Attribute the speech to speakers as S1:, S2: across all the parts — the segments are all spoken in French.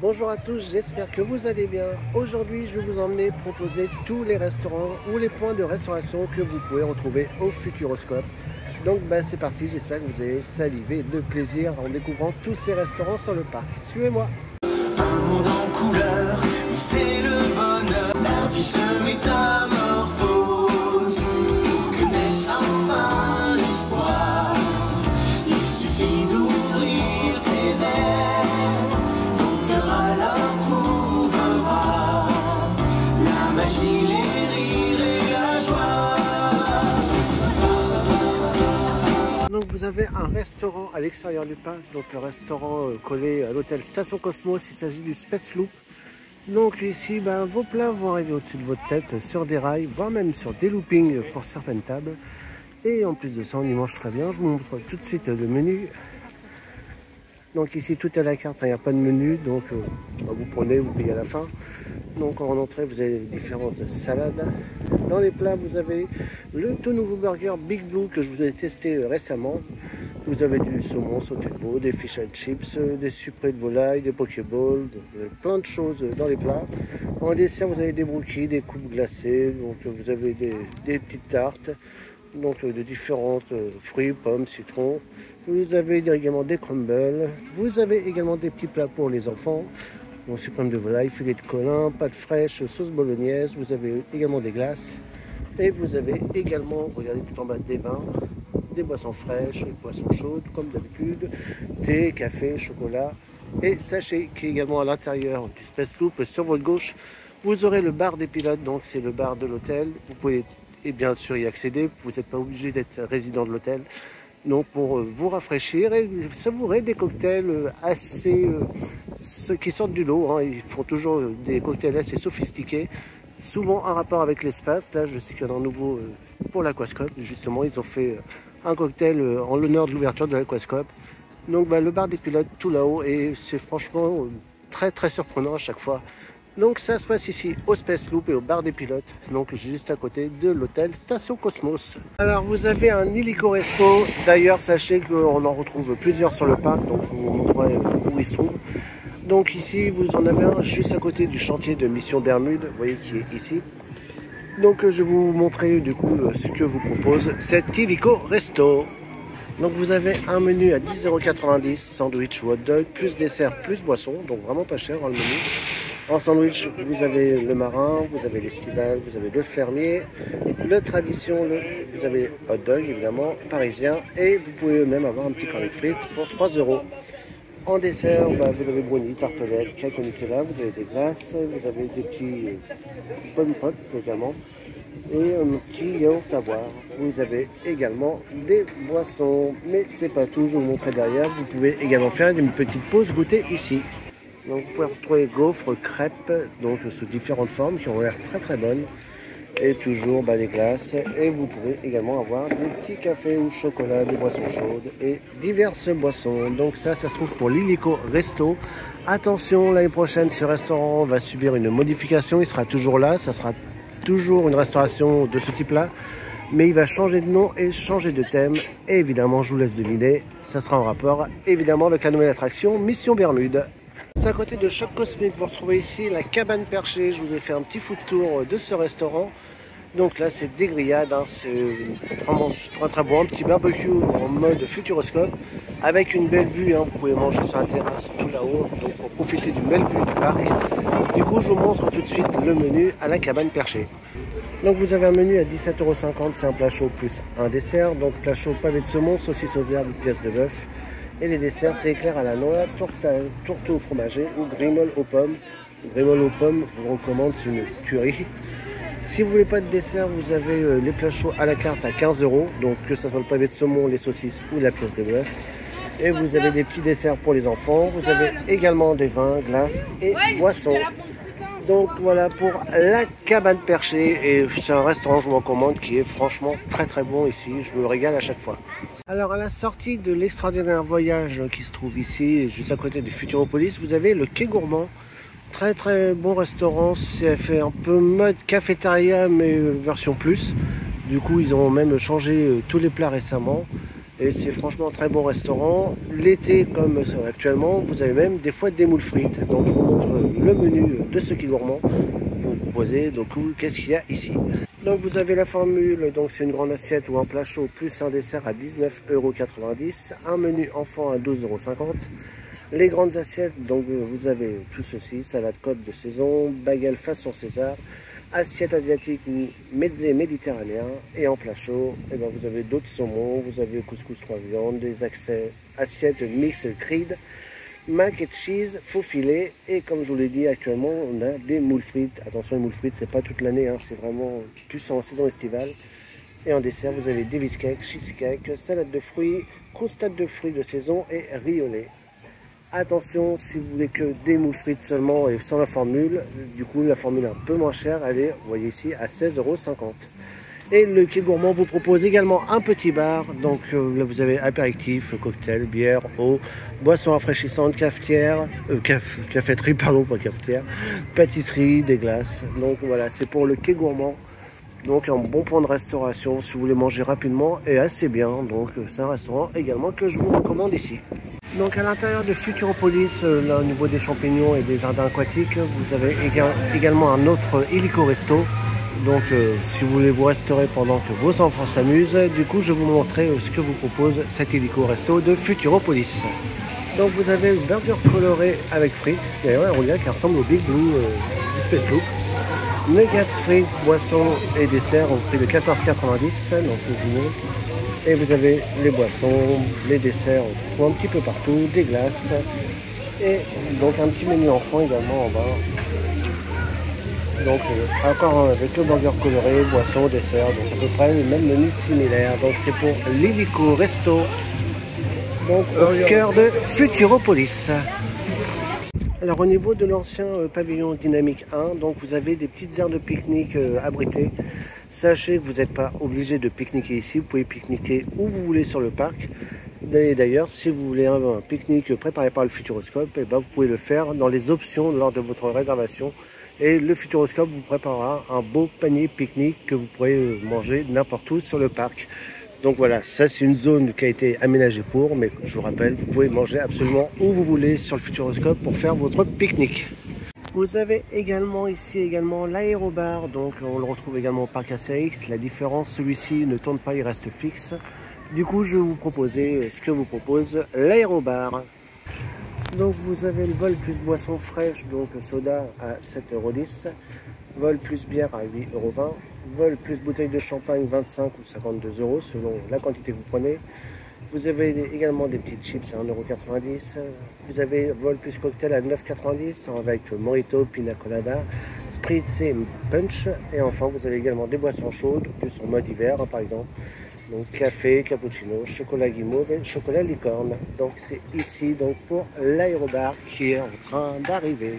S1: Bonjour à tous, j'espère que vous allez bien. Aujourd'hui, je vais vous emmener proposer tous les restaurants ou les points de restauration que vous pouvez retrouver au Futuroscope. Donc c'est parti, j'espère que vous allez saliver de plaisir en découvrant tous ces restaurants sur le parc. Suivez-moi.
S2: Un monde en couleur, où c'est le bonheur. La vie se métamorphose pour que naisse enfin l'espoir. Il suffit d'ouvrir tes ailes, ton cœur alors trouvera la magie, les rires et la joie.
S1: Donc vous avez un restaurant à l'extérieur du parc, donc le restaurant collé à l'hôtel Station Cosmos, il s'agit du Space Loop. Donc ici, vos plats vont arriver au-dessus de votre tête sur des rails, voire même sur des loopings pour certaines tables. Et en plus de ça, on y mange très bien. Je vous montre tout de suite le menu. Donc ici, tout est à la carte, il n'y a pas de menu, donc vous prenez, vous payez à la fin. Donc en entrée, vous avez différentes salades. Dans les plats, vous avez le tout nouveau burger Big Blue que je vous ai testé récemment. Vous avez du saumon sauté de veau, des fish and chips, des suprés de volaille, des pokéballs, plein de choses dans les plats. En dessert, vous avez des brookies, des coupes glacées, donc vous avez des petites tartes, donc de différentes fruits, pommes, citrons. Vous avez également des crumbles. Vous avez également des petits plats pour les enfants. Donc suprême de volaille, filet de colin, pâte fraîche, sauce bolognaise. Vous avez également des glaces. Et vous avez également, regardez tout en bas, des vins, des boissons fraîches, des boissons chaudes, comme d'habitude, thé, café, chocolat. Et sachez qu'également à l'intérieur du Space Loop, sur votre gauche, vous aurez le bar des pilotes. Donc c'est le bar de l'hôtel. Vous pouvez bien sûr y accéder. Vous n'êtes pas obligé d'être résident de l'hôtel. Donc pour vous rafraîchir et savourer des cocktails assez ceux qui sortent du lot, hein, ils font toujours des cocktails assez sophistiqués, souvent en rapport avec l'espace. Là je sais qu'il y en a un nouveau pour l'Aquascope, justement ils ont fait un cocktail en l'honneur de l'ouverture de l'Aquascope. Donc le bar des pilotes tout là-haut, et c'est franchement très surprenant à chaque fois. Donc ça se passe ici au Space Loop et au bar des pilotes, donc juste à côté de l'hôtel Station Cosmos. Alors vous avez un illico resto, d'ailleurs sachez qu'on en retrouve plusieurs sur le parc, donc je vous montrerai où ils se trouvent. Donc ici vous en avez un juste à côté du chantier de Mission Bermude, vous voyez qui est ici. Donc je vais vous montrer du coup ce que vous propose cet illico resto. Donc vous avez un menu à 10,90 €, sandwich ou hot dog, plus dessert, plus boisson, donc vraiment pas cher dans le menu. En sandwich, vous avez le marin, vous avez l'estival, vous avez le fermier, le tradition, vous avez hot dog évidemment, parisien, et vous pouvez même avoir un petit cornet de frites pour 3 €. En dessert, vous avez brownie, tartelette, cake au Nutella, vous avez des glaces, vous avez des petits pommes potes également, et un petit yaourt à boire. Vous avez également des boissons, mais c'est pas tout, je vous montrerai derrière. Vous pouvez également faire une petite pause goûter ici. Donc vous pouvez retrouver gaufres, crêpes, donc sous différentes formes qui ont l'air très bonnes. Et toujours des glaces. Et vous pouvez également avoir des petits cafés ou chocolat, des boissons chaudes et diverses boissons. Donc ça se trouve pour l'illico resto. Attention, l'année prochaine ce restaurant va subir une modification. Il sera toujours là, ça sera toujours une restauration de ce type là. Mais il va changer de nom et changer de thème. Et évidemment, je vous laisse deviner, ça sera en rapport évidemment avec la nouvelle attraction Mission Bermude. C'est à côté de Choc Cosmique, vous retrouvez ici la cabane perchée. Je vous ai fait un petit food tour de ce restaurant. Donc là c'est des grillades, hein. C'est vraiment très bon, un petit barbecue en mode Futuroscope avec une belle vue, hein. Vous pouvez manger sur la terrasse tout là-haut, donc pour profiter d'une belle vue du parc. Du coup je vous montre tout de suite le menu à la cabane perchée. Donc vous avez un menu à 17,50 €, c'est un plat chaud plus un dessert. Donc plat chaud, pavé de saumon, saucisse aux herbes, pièces de bœuf. Et les desserts, c'est éclair à la noix, tourteau fromager ou grimolle aux pommes. Grimolle aux pommes, je vous recommande, c'est une tuerie. Si vous voulez pas de dessert, vous avez les plats chauds à la carte à 15 €. Donc que ce soit le pavé de saumon, les saucisses ou la pièce de bœuf. Et vous avez des petits desserts pour les enfants. Vous avez également des vins, glaces et boissons. Donc voilà pour la cabane perchée, et c'est un restaurant je vous recommande qui est franchement très bon ici, je me régale à chaque fois. Alors à la sortie de l'extraordinaire voyage qui se trouve ici, juste à côté du Futuropolis, vous avez le Quai Gourmand. Très bon restaurant, c'est fait un peu mode cafétéria mais version plus. Du coup ils ont même changé tous les plats récemment. Et c'est franchement un très bon restaurant. L'été, comme actuellement, vous avez même des fois des moules frites. Donc je vous montre le menu de ce qui est gourmand pour vous proposer. Donc qu'est-ce qu'il y a ici? Donc vous avez la formule, donc c'est une grande assiette ou un plat chaud plus un dessert à 19,90 €, un menu enfant à 12,50 €. Les grandes assiettes, donc vous avez tout ceci, salade côte de saison, bagel façon César, assiette asiatique ou mezze méditerranéen, et en plat chaud, et ben vous avez d'autres saumons, vous avez couscous 3 viandes, des assiettes mix creed, mac et cheese, faux filet, et comme je vous l'ai dit actuellement, on a des moules frites. Attention, les moules frites, c'est pas toute l'année, hein, c'est vraiment plus en saison estivale. Et en dessert, vous avez des biscakes, cheesecake, salade de fruits, croustade de fruits de saison et riz au lait. Attention, si vous voulez que des moules frites seulement et sans la formule, du coup la formule un peu moins chère, elle est, vous voyez ici, à 16,50 €. Et le Quai Gourmand vous propose également un petit bar, donc là vous avez apéritif, cocktail, bière, eau, boissons rafraîchissantes, cafetière, caféterie, pardon, pas cafetière, pâtisserie, des glaces. Donc voilà, c'est pour le Quai Gourmand. Donc un bon point de restauration si vous voulez manger rapidement et assez bien. Donc c'est un restaurant également que je vous recommande ici. Donc à l'intérieur de Futuropolis, là au niveau des champignons et des jardins aquatiques, vous avez également un autre hélico resto. Donc si vous voulez vous restaurer pendant que vos enfants s'amusent, du coup je vais vous montrer ce que vous propose cet hélico resto de Futuropolis. Donc vous avez le burger coloré avec frites, d'ailleurs un rouleau qui ressemble au Big Blue du Space Loop. Nuggets frites, boissons et desserts au prix de 14,90 €, donc et vous avez les boissons, les desserts un petit peu partout, des glaces et donc un petit menu enfant également en bas. Donc encore avec le burger coloré, boissons, desserts, donc à peu près le même menu similaire. Donc c'est pour l'hélico resto, donc au cœur de Futuropolis. Alors au niveau de l'ancien pavillon dynamique 1, donc vous avez des petites aires de pique-nique abritées. Sachez que vous n'êtes pas obligé de pique-niquer ici, vous pouvez pique-niquer où vous voulez sur le parc. Et d'ailleurs, si vous voulez un pique-nique préparé par le Futuroscope, eh ben, vous pouvez le faire dans les options lors de votre réservation. Et le Futuroscope vous préparera un beau panier pique-nique que vous pourrez manger n'importe où sur le parc. Donc voilà, ça c'est une zone qui a été aménagée pour, mais je vous rappelle, vous pouvez manger absolument où vous voulez sur le Futuroscope pour faire votre pique-nique. Vous avez également ici l'aérobar, donc on le retrouve également au parc Astérix. La différence, celui-ci ne tourne pas, il reste fixe. Du coup, je vais vous proposer ce que vous propose l'aérobar. Donc vous avez le vol plus boisson fraîche, donc soda à 7,10 €, vol plus bière à 8,20 €, vol plus bouteille de champagne 25 ou 52 € selon la quantité que vous prenez. Vous avez également des petites chips à 1,90 €. Vous avez vol plus cocktail à 9,90 € avec mojito, pina colada, spritz et punch. Et enfin, vous avez également des boissons chaudes, plus en mode hiver par exemple. Donc café, cappuccino, chocolat guimauve et chocolat licorne. Donc c'est ici donc pour l'aérobar qui est en train d'arriver.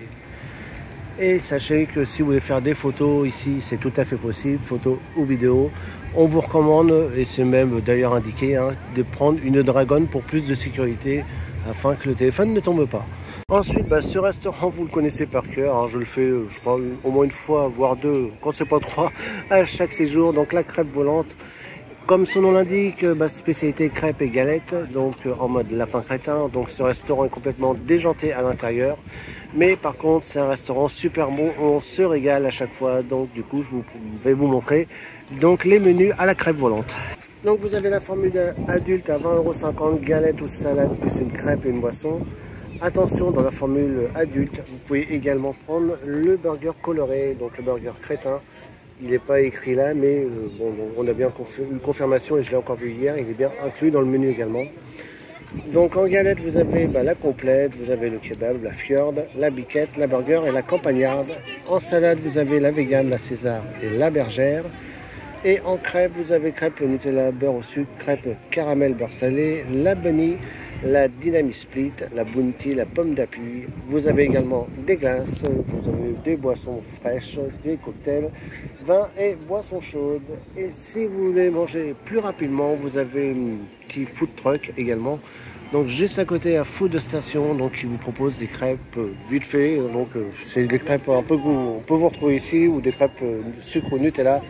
S1: Et sachez que si vous voulez faire des photos ici, c'est tout à fait possible, photos ou vidéos. On vous recommande, et c'est même d'ailleurs indiqué, hein, de prendre une Dragon pour plus de sécurité afin que le téléphone ne tombe pas. Ensuite, ce restaurant, vous le connaissez par cœur, hein, je le fais, je crois, au moins une fois, voire deux, quand c'est pas trois, à chaque séjour. Donc la crêpe volante, comme son nom l'indique, spécialité crêpes et galettes, donc en mode lapin crétin. Donc ce restaurant est complètement déjanté à l'intérieur. Mais par contre, c'est un restaurant super bon, on se régale à chaque fois. Donc du coup, je vais vous montrer donc les menus à la crêpe volante. Donc vous avez la formule adulte à 20,50 €, galette ou salade plus une crêpe et une boisson. Attention, dans la formule adulte, vous pouvez également prendre le burger coloré, donc le burger crétin. Il n'est pas écrit là, mais on a bien une confirmation et je l'ai encore vu hier, il est bien inclus dans le menu également. Donc en galette, vous avez la complète, vous avez le kebab, la fjord, la biquette, la burger et la campagnarde. En salade, vous avez la vegan, la César et la bergère. Et en crêpe, vous avez crêpe Nutella, beurre au sucre, crêpe caramel, beurre salé, la bunny, la dynamite split, la bounty, la pomme d'api. Vous avez également des glaces, vous avez des boissons fraîches, des cocktails, vin et boissons chaudes. Et si vous voulez manger plus rapidement, vous avez un petit food truck également. Donc juste à côté à Food Station, donc qui vous propose des crêpes vite fait. Donc c'est des crêpes un peu que on peut vous retrouver ici, ou des crêpes sucre ou Nutella.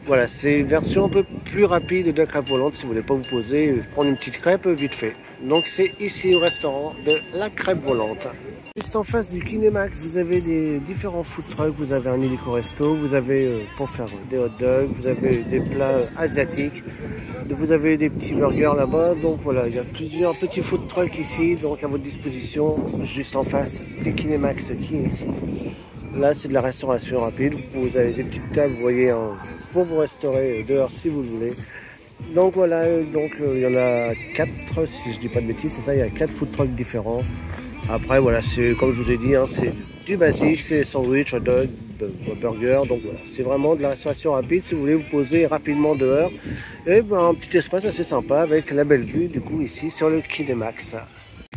S1: Voilà, c'est une version un peu plus rapide de la crêpe volante si vous voulez pas vous poser, prendre une petite crêpe vite fait. Donc c'est ici au restaurant de la crêpe volante. Juste en face du Kinemax, vous avez des différents food trucks, vous avez un hélico resto, vous avez pour faire des hot dogs, vous avez des plats asiatiques, vous avez des petits burgers là-bas. Donc voilà, il y a plusieurs petits food trucks ici, donc à votre disposition, juste en face du Kinemax qui est ici. Là, c'est de la restauration rapide. Vous avez des petites tables, vous voyez, pour vous restaurer dehors si vous le voulez. Donc voilà, il y en a 4, si je dis pas de bêtises, c'est ça, il y a 4 food trucks différents. Après, voilà, c'est comme je vous ai dit, hein, c'est du basique, c'est sandwich, hot dog, burger. Donc voilà, c'est vraiment de la restauration rapide si vous voulez vous poser rapidement dehors. Et un petit espace assez sympa avec la belle vue, du coup, ici sur le Kinemax.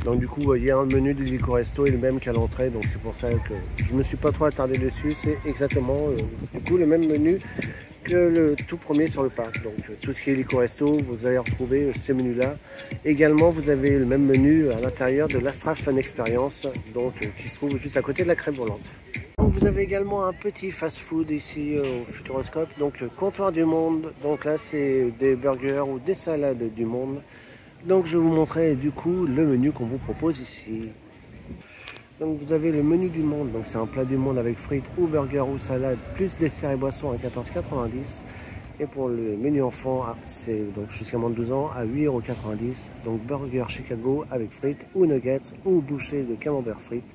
S1: Donc du coup, vous voyez, le menu du Hélico Resto est le même qu'à l'entrée, donc c'est pour ça que je ne me suis pas trop attardé dessus. C'est exactement du coup le même menu que le tout premier sur le parc. Donc tout ce qui est Hélico Resto, vous allez retrouver ces menus-là. Également, vous avez le même menu à l'intérieur de l'Astra Fun Experience, donc qui se trouve juste à côté de la crêpe volante. Donc, vous avez également un petit fast-food ici au Futuroscope, donc le comptoir du monde. Donc là, c'est des burgers ou des salades du monde. Donc je vais vous montrer du coup le menu qu'on vous propose ici. Donc vous avez le menu du monde, donc c'est un plat du monde avec frites ou burger ou salade, plus dessert et boissons à 14,90 €. Et pour le menu enfant, c'est donc jusqu'à moins de 12 ans à 8,90 €. Donc burger Chicago avec frites ou nuggets ou bouchée de camembert frites,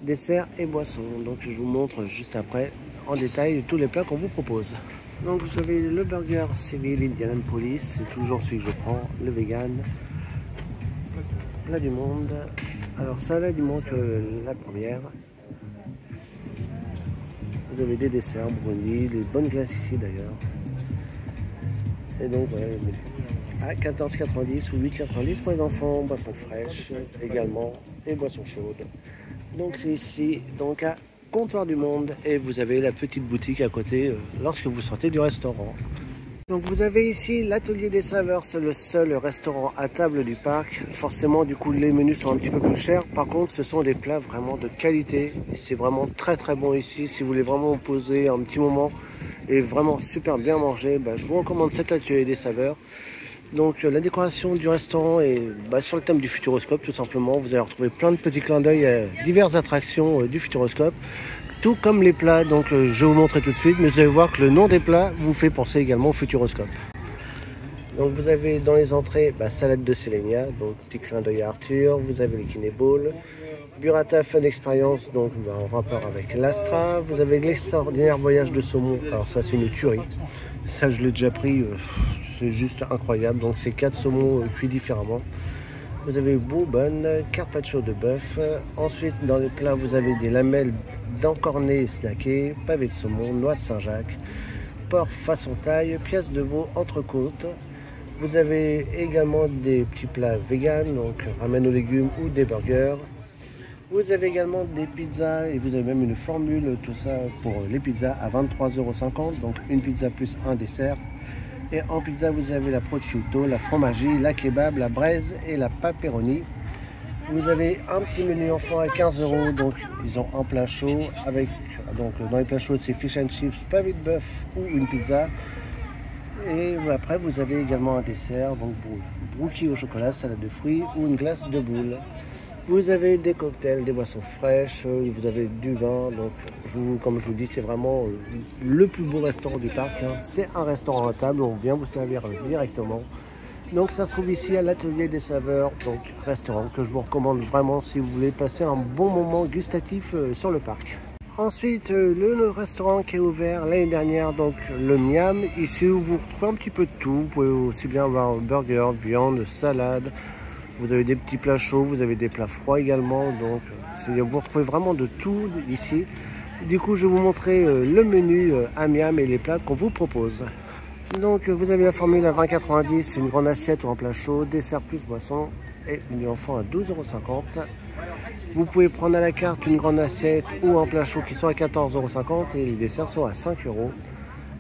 S1: dessert et boissons. Donc je vous montre juste après en détail tous les plats qu'on vous propose. Donc vous avez le burger civil Indianapolis, c'est toujours celui que je prends, le vegan, plat du monde. Alors salade, il manque la première. Vous avez des desserts, brownies, des bonnes glaces ici d'ailleurs. Et donc voilà, à 14,90 ou 8,90 pour les enfants, boissons fraîches également et boissons chaudes. Donc c'est ici, donc à Comptoir du Monde, et vous avez la petite boutique à côté lorsque vous sortez du restaurant. Donc vous avez ici l'atelier des saveurs, c'est le seul restaurant à table du parc. Forcément du coup les menus sont un petit peu plus chers, par contre ce sont des plats vraiment de qualité et c'est vraiment très très bon ici. Si vous voulez vraiment vous poser un petit moment et vraiment super bien manger, je vous recommande cet atelier des saveurs. Donc la décoration du restaurant est sur le thème du Futuroscope tout simplement. Vous allez retrouver plein de petits clins d'œil à diverses attractions du Futuroscope. Tout comme les plats, donc je vais vous montrer tout de suite, mais vous allez voir que le nom des plats vous fait penser également au Futuroscope. Donc vous avez dans les entrées salade de Selenia, donc petit clin d'œil à Arthur, vous avez les Kiné Ball, Burrata Fun Experience, donc en rapport avec l'Astra, vous avez l'extraordinaire voyage de saumon, alors ça c'est une tuerie, ça je l'ai déjà pris, c'est juste incroyable, donc c'est 4 saumons cuits différemment. Vous avez bourbon, carpaccio de bœuf. Ensuite, dans les plats, vous avez des lamelles d'encorné snacké, pavé de saumon, noix de Saint-Jacques, porc façon taille, pièces de veau, entrecôte. Vous avez également des petits plats vegan, donc ramen aux légumes ou des burgers. Vous avez également des pizzas et vous avez même une formule, tout ça pour les pizzas à 23,50 €, donc une pizza plus un dessert. Et en pizza, vous avez la prosciutto, la fromagie, la kebab, la braise et la pepperoni. Vous avez un petit menu enfant à 15 €, donc ils ont un plat chaud avec, donc dans les plats chauds c'est fish and chips, pavé de bœuf ou une pizza. Et après vous avez également un dessert, donc brookie au chocolat, salade de fruits ou une glace de boule. Vous avez des cocktails, des boissons fraîches, vous avez du vin, donc comme je vous dis, c'est vraiment le plus beau restaurant du parc. C'est un restaurant à table, on vient vous servir directement. Donc ça se trouve ici à l'atelier des saveurs, donc restaurant que je vous recommande vraiment si vous voulez passer un bon moment gustatif sur le parc. Ensuite, le restaurant qui est ouvert l'année dernière, donc le Miam. Ici, vous retrouvez un petit peu de tout. Vous pouvez aussi bien avoir burger, viande, salade. Vous avez des petits plats chauds, vous avez des plats froids également. Donc, vous retrouvez vraiment de tout ici. Du coup, je vais vous montrer le menu à Miam et les plats qu'on vous propose. Donc, vous avez la formule à 20,90 €, une grande assiette ou un plat chaud, dessert plus boisson et menu enfant à 12,50 €. Vous pouvez prendre à la carte une grande assiette ou un plat chaud qui sont à 14,50 € et les desserts sont à 5 €.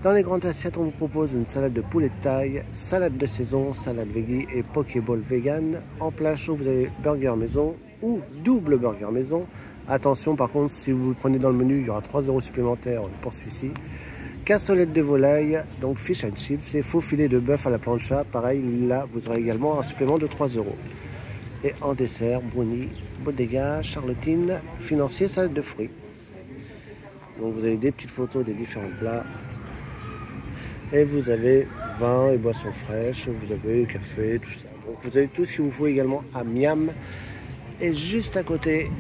S1: Dans les grandes assiettes, on vous propose une salade de poulet de taille, salade de saison, salade veggie et pokéball vegan. En plat chaud, vous avez burger maison ou double burger maison. Attention, par contre, si vous le prenez dans le menu, il y aura 3 € supplémentaires pour celui-ci. cassolette de volaille, donc fish and chips, et faux filet de bœuf à la plancha. Pareil, là, vous aurez également un supplément de 3 €. Et en dessert, brownie, bodega, charlottine, financier, salade de fruits. Donc vous avez des petites photos des différents plats. Et vous avez vin et boissons fraîches, vous avez café, tout ça. Donc vous avez tout ce qu'il vous faut également à Miam. Et juste à côté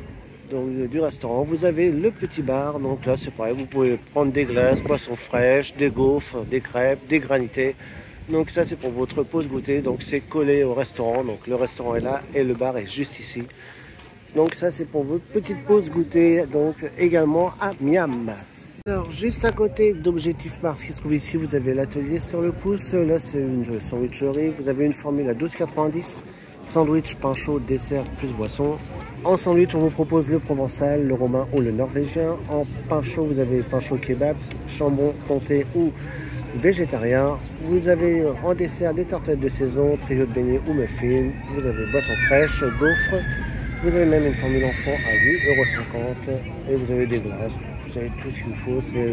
S1: donc, du restaurant, vous avez le petit bar. Donc là c'est pareil, vous pouvez prendre des glaces, boissons fraîches, des gaufres, des crêpes, des granités. Donc ça c'est pour votre pause goûter. Donc c'est collé au restaurant. Donc le restaurant est là et le bar est juste ici. Donc ça c'est pour votre petite pause goûter. Donc également à Miam. Alors, juste à côté d'Objectif Mars qui se trouve ici, vous avez l'atelier sur le pouce. Là, c'est une sandwicherie. Vous avez une formule à 12,90 €. Sandwich, pain chaud, dessert, plus boisson. En sandwich, on vous propose le provençal, le romain ou le norvégien. En pain chaud, vous avez pain chaud kebab, chambon, comté ou végétarien. Vous avez en dessert des tartelettes de saison, trio de beignets ou muffins. Vous avez boisson fraîche, gaufres. Vous avez même une formule enfant à 8,50 € et vous avez des glaces. Vous avez tout ce qu'il faut, c'est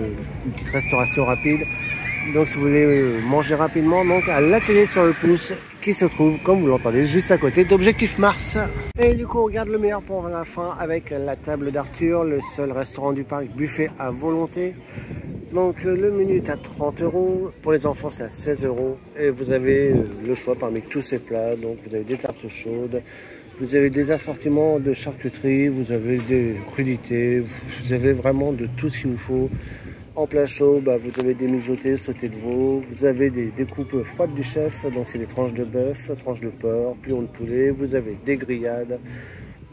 S1: une petite restauration rapide. Donc si vous voulez manger rapidement, donc à l'atelier sur le pouce qui se trouve, comme vous l'entendez, juste à côté d'Objectif Mars. Et du coup on regarde le meilleur pour la fin avec la table d'Arthur, le seul restaurant du parc buffet à volonté. Donc le menu est à 30 €, pour les enfants c'est à 16 € et vous avez le choix parmi tous ces plats. Donc vous avez des tartes chaudes, vous avez des assortiments de charcuterie, vous avez des crudités, vous avez vraiment de tout ce qu'il vous faut. En plat chaud, vous avez des mijotés, sautés de veau, vous avez des découpes froides du chef, donc c'est des tranches de bœuf, tranches de porc, pilons de poulet, vous avez des grillades,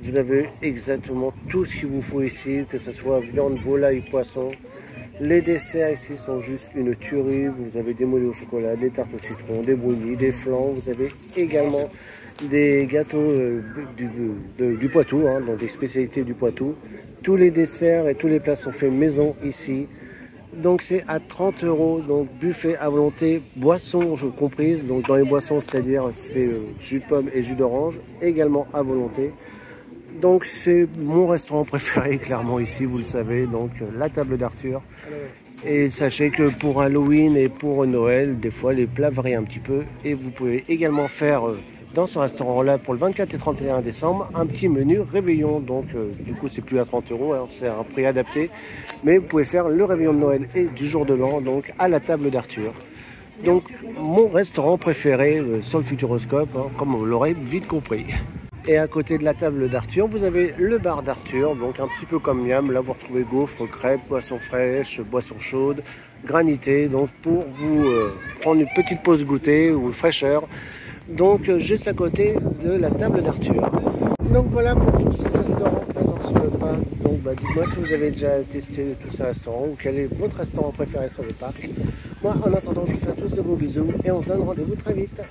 S1: vous avez exactement tout ce qu'il vous faut ici, que ce soit viande, volaille, poisson. Les desserts ici sont juste une tuerie, vous avez des moelleux au chocolat, des tartes au citron, des brownies, des flans, vous avez également des gâteaux du Poitou, hein, donc des spécialités du Poitou. Tous les desserts et tous les plats sont faits maison ici. Donc c'est à 30 €, donc buffet à volonté, boissons comprises. Donc dans les boissons, c'est-à-dire c'est jus de pomme et jus d'orange, également à volonté. Donc c'est mon restaurant préféré clairement ici, vous le savez, donc la table d'Arthur. Et sachez que pour Halloween et pour Noël, des fois les plats varient un petit peu. Et vous pouvez également faire dans ce restaurant-là pour le 24 et 31 décembre un petit menu réveillon. Donc du coup c'est plus à 30 €, hein, c'est un prix adapté. Mais vous pouvez faire le réveillon de Noël et du jour de l'an donc à la table d'Arthur. Donc mon restaurant préféré sur le Futuroscope, hein, comme vous l'aurez vite compris. Et à côté de la table d'Arthur, vous avez le bar d'Arthur, donc un petit peu comme Miam. Là, vous retrouvez gaufres, crêpes, boissons fraîches, boissons chaudes, granités. Donc, pour vous prendre une petite pause goûter ou fraîcheur. Donc, juste à côté de la table d'Arthur. Donc, voilà pour tous ces restaurants présents sur le parc. Donc, dites-moi si vous avez déjà testé tous ces restaurants ou quel est votre restaurant préféré sur le parc. Moi, en attendant, je vous fais à tous de gros bisous et on se donne rendez-vous très vite.